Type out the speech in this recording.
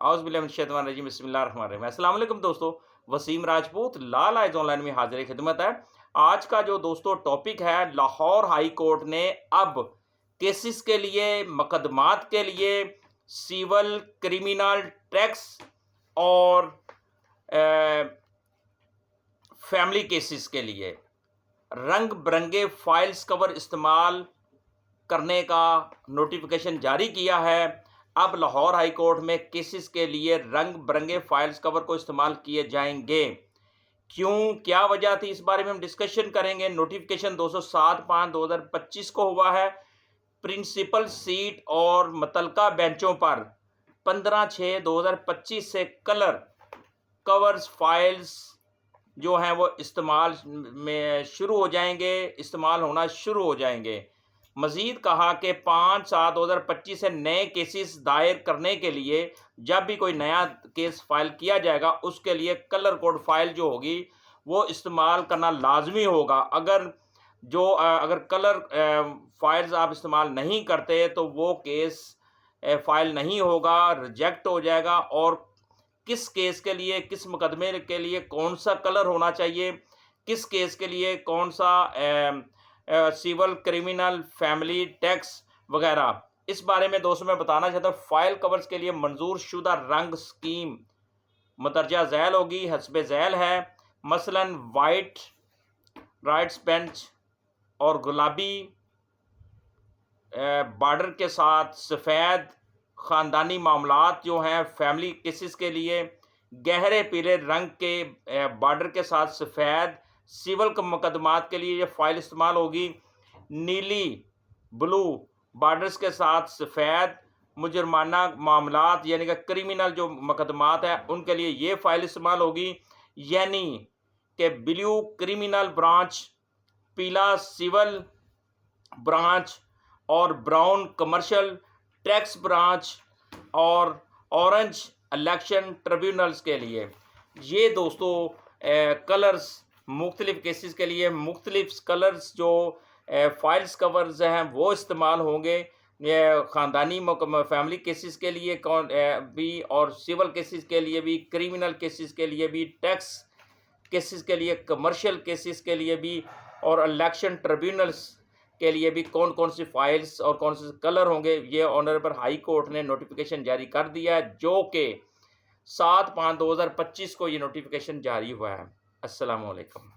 औज़ुबिल्लाहिमिनश्शैतानिर्रजीम बिस्मिल्लाहिर्रहमानिर्रहीम। अस्सलाम वालेकुम दोस्तों, वसीम राजपूत लाल आइज़ ऑनलाइन में हाज़िर खिदमत है। आज का जो दोस्तों टॉपिक है, लाहौर हाई कोर्ट ने अब केसेस के लिए, मुकदमात के लिए, सिविल, क्रिमिनल, टैक्स और फैमिली केसेस के लिए रंग बिरंगे फाइल्स कवर इस्तेमाल करने का नोटिफिकेशन जारी किया है। अब लाहौर हाई कोर्ट में केसेस के लिए रंग बिरंगे फाइल्स कवर को इस्तेमाल किए जाएंगे। क्यों, क्या वजह थी, इस बारे में हम डिस्कशन करेंगे। नोटिफिकेशन 207/5/2025 को हुआ है। प्रिंसिपल सीट और मुतलका बेंचों पर 15/6/2025 से कलर कवर्स फाइल्स जो हैं वो इस्तेमाल में शुरू हो जाएंगे, इस्तेमाल होना शुरू हो जाएंगे। मज़ीद कहा कि 5/7/2025 से नए केसेस दायर करने के लिए, जब भी कोई नया केस फाइल किया जाएगा, उसके लिए कलर कोड फाइल जो होगी वो इस्तेमाल करना लाजमी होगा। अगर कलर फाइल्स आप इस्तेमाल नहीं करते तो वो केस फाइल नहीं होगा, रिजेक्ट हो जाएगा। और किस केस के लिए, किस मुकदमे के लिए कौन सा कलर होना चाहिए, किस केस के लिए कौन सा सिविल, क्रिमिनल, फैमिली, टैक्स वगैरह, इस बारे में दोस्तों मैं बताना चाहता हूँ। फाइल कवर्स के लिए मंजूर शुदा रंग स्कीम मतरजा झैल होगी, हस्बे झैल है। मसलन वाइट राइट्स बेंच और गुलाबी बॉर्डर के साथ सफ़ेद ख़ानदानी मामलात जो हैं फैमिली केसेस के लिए, गहरे पीले रंग के बॉर्डर के साथ सफ़ेद सिविल मुकदमात के लिए ये फ़ाइल इस्तेमाल होगी। नीली ब्लू बॉर्डर्स के साथ सफ़ेद मुजरमाना मामलात यानी कि क्रिमिनल जो मुकदमात हैं उनके लिए ये फ़ाइल इस्तेमाल होगी। यानी कि ब्लू क्रिमिनल ब्रांच, पीला सिविल ब्रांच और ब्राउन कमर्शियल टैक्स ब्रांच और ऑरेंज इलेक्शन ट्रिब्यूनल्स के लिए। ये दोस्तों कलर्स मुख्तलिफ केसेस के लिए मुख्तलिफ कलर्स जो फाइल्स कवर्स हैं वो इस्तेमाल होंगे। ये ख़ानदानी फैमिली केसेस के लिए भी और सिविल केसेस के लिए भी, क्रिमिनल केसेस के लिए भी, टैक्स केसेस के लिए, कमर्शियल केसेस के लिए भी और इलेक्शन ट्रिब्यूनल्स के लिए भी कौन कौन सी फाइल्स और कौन से कलर होंगे, ये ऑनरेबल हाई कोर्ट ने नोटिफिकेशन जारी कर दिया है, जो कि 7/5/2025 को ये नोटिफिकेशन जारी हुआ है। अस्सलाम वालेकुम।